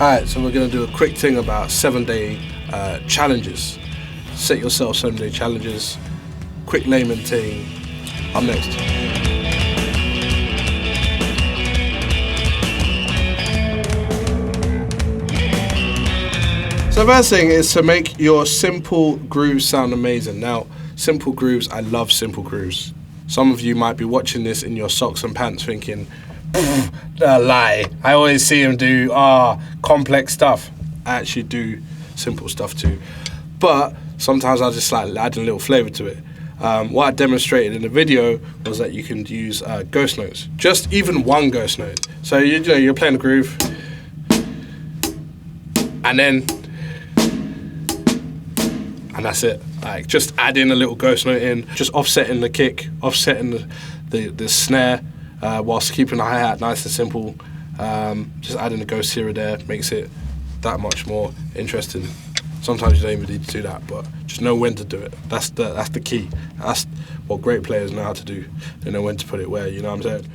Alright, so we're going to do a quick thing about 7-day challenges. Set yourself 7-day challenges. Quick layman thing. Up next. So the first thing is to make your simple grooves sound amazing. Now, simple grooves, I love simple grooves. Some of you might be watching this in your socks and pants thinking, a lie. I always see him do complex stuff. I actually do simple stuff too. But sometimes I just like add a little flavor to it. What I demonstrated in the video was that you can use ghost notes. Just even one ghost note. So you know, you're playing a groove, and that's it. Like just adding a little ghost note in, just offsetting the kick, offsetting the snare, whilst keeping the hi-hat nice and simple. Just adding a ghost here or there makes it that much more interesting. Sometimes you don't even need to do that, but just know when to do it. That's the key. That's what great players know how to do. They know when to put it where, you know what I'm saying?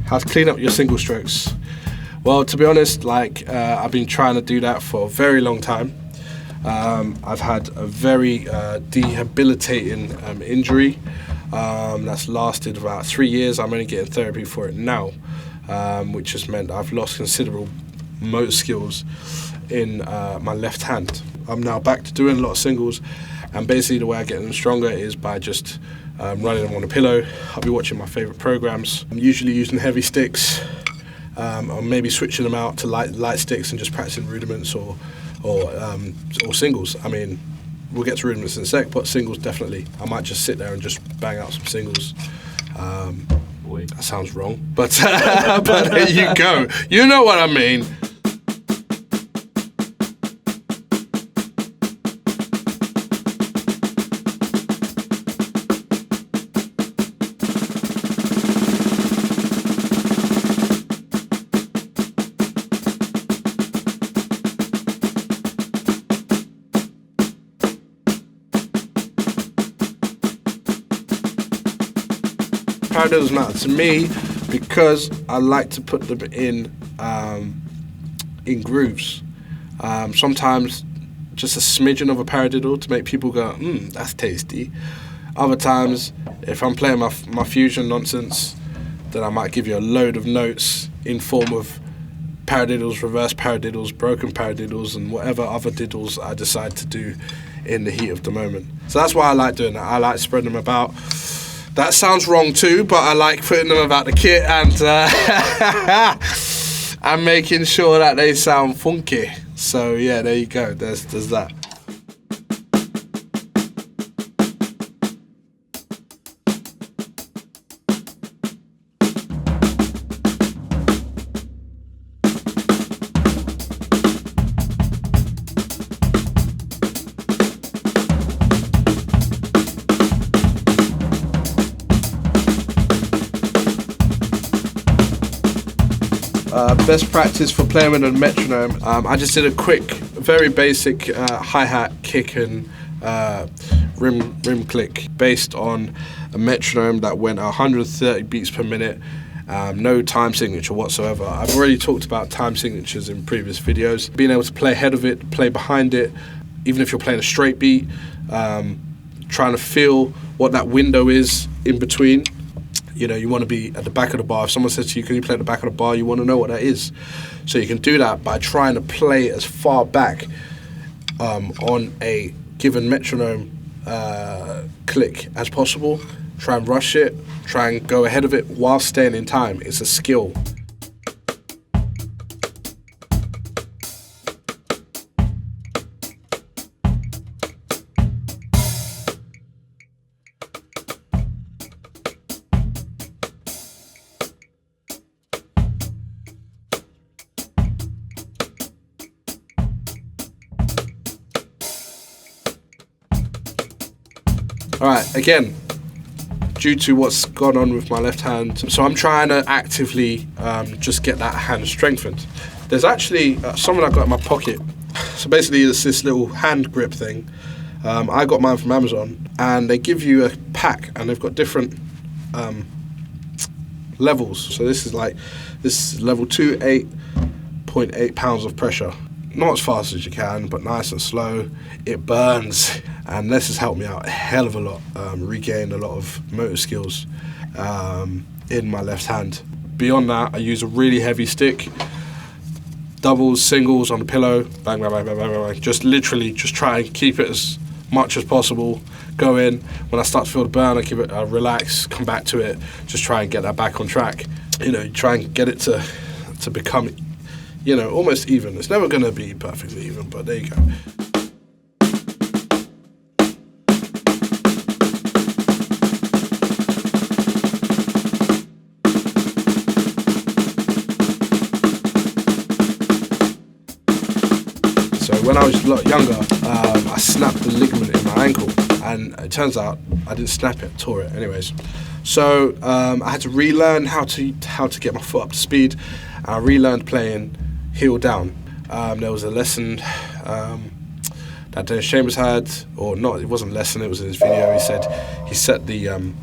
How to clean up your single strokes. Well, to be honest, like I've been trying to do that for a very long time. I've had a very debilitating injury that's lasted about 3 years. I'm only getting therapy for it now, which has meant I've lost considerable motor skills in my left hand. I'm now back to doing a lot of singles, and basically the way I get them stronger is by just running them on a pillow. I'll be watching my favourite programs. I'm usually using heavy sticks, or maybe switching them out to light sticks and just practicing rudiments or singles. I mean, we'll get to rudiments in a sec, but singles definitely. I might just sit there and just bang out some singles. That sounds wrong, but but there you go. You know what I mean. Paradiddles matter to me because I like to put them in grooves. Sometimes just a smidgen of a paradiddle to make people go, that's tasty. Other times, if I'm playing my fusion nonsense, then I might give you a load of notes in form of paradiddles, reverse paradiddles, broken paradiddles, and whatever other diddles I decide to do in the heat of the moment. So that's why I like doing that. I like spreading them about. That sounds wrong too, but I like putting them about the kit and and making sure that they sound funky. So yeah, there you go. There's that. Best practice for playing with a metronome. I just did a quick, very basic hi-hat kick and rim click based on a metronome that went 130 beats per minute. No time signature whatsoever. I've already talked about time signatures in previous videos. Being able to play ahead of it, play behind it, even if you're playing a straight beat, trying to feel what that window is in between. You know, you want to be at the back of the bar. If someone says to you, can you play at the back of the bar? You want to know what that is. So you can do that by trying to play as far back on a given metronome click as possible. Try and rush it. Try and go ahead of it while staying in time. It's a skill. All right, again, due to what's gone on with my left hand. So I'm trying to actively just get that hand strengthened. There's actually something I got in my pocket. So basically it's this little hand grip thing. I got mine from Amazon, and they give you a pack, and they've got different levels. So this is level 2, 8.8 pounds of pressure. Not as fast as you can, but nice and slow. It burns, and this has helped me out a hell of a lot, regain a lot of motor skills in my left hand. Beyond that, I use a really heavy stick, doubles, singles on the pillow, bang, bang, bang, bang, bang, bang. Just literally just try and keep it as much as possible. Go in, when I start to feel the burn, I keep it, relax, come back to it, just try and get that back on track. You know, try and get it to become, you know, almost even. It's never gonna be perfectly even, but there you go. So when I was a lot younger, I snapped the ligament in my ankle, and it turns out I didn't snap it, tore it anyways. So I had to relearn how to get my foot up to speed. I relearned playing heel down. There was a lesson that Dennis Chambers had, or not, it wasn't a lesson, it was in his video. He said he set the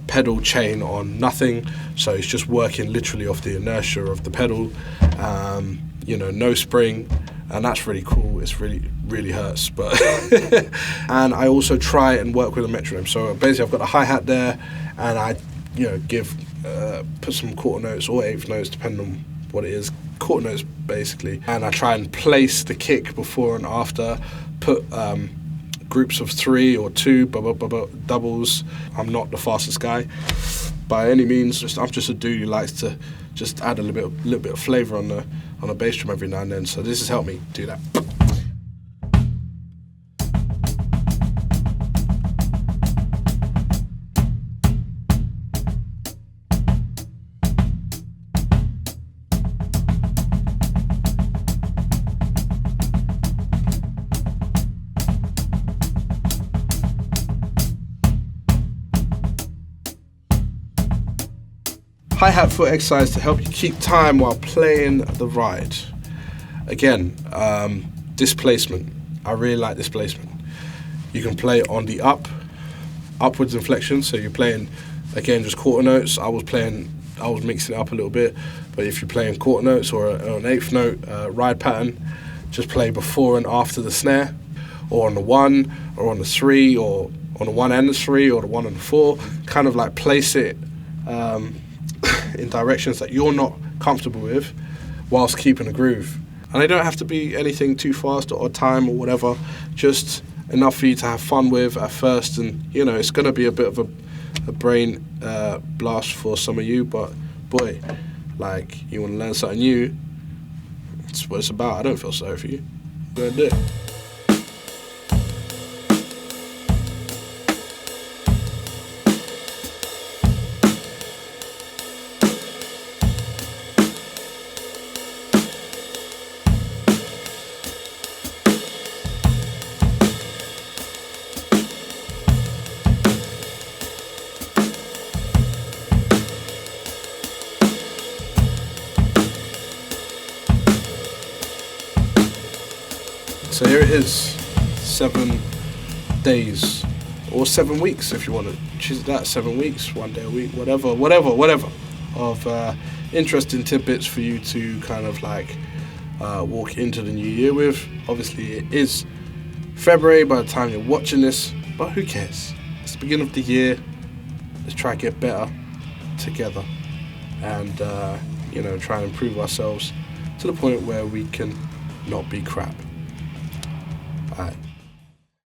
pedal chain on nothing, so he's just working literally off the inertia of the pedal, you know, no spring, and that's really cool. It's really hurts, but and I also try and work with a metronome. So basically I've got a hi-hat there, and I, you know, put some quarter notes or eighth notes depending on what it is, quarter notes basically, and I try and place the kick before and after, put groups of 3 or 2 doubles. I'm not the fastest guy by any means. I'm just a dude who likes to just add a little bit of flavour on a bass drum every now and then. So this has helped me do that. Hi-hat foot exercise to help you keep time while playing the ride. Again, displacement. I really like displacement. You can play on the upwards inflection, so you're playing, again, just quarter notes. I was mixing it up a little bit, but if you're playing quarter notes or an eighth note ride pattern, just play before and after the snare, or on the 1, or on the 3, or on the 1 and the 3, or the 1 and the 4. Kind of like place it in directions that you're not comfortable with, whilst keeping a groove. And they don't have to be anything too fast or odd time or whatever, just enough for you to have fun with at first. And you know, it's going to be a bit of a brain blast for some of you, but boy, like, you want to learn something new, it's what it's about. I don't feel sorry for you. Go and do it. So here it is, 7 days, or 7 weeks if you want to choose that, 7 weeks, 1 day a week, whatever, of interesting tidbits for you to kind of like walk into the new year with. Obviously it is February by the time you're watching this, but who cares? It's the beginning of the year. Let's try to get better together, and you know, try and improve ourselves to the point where we can not be crap. All right.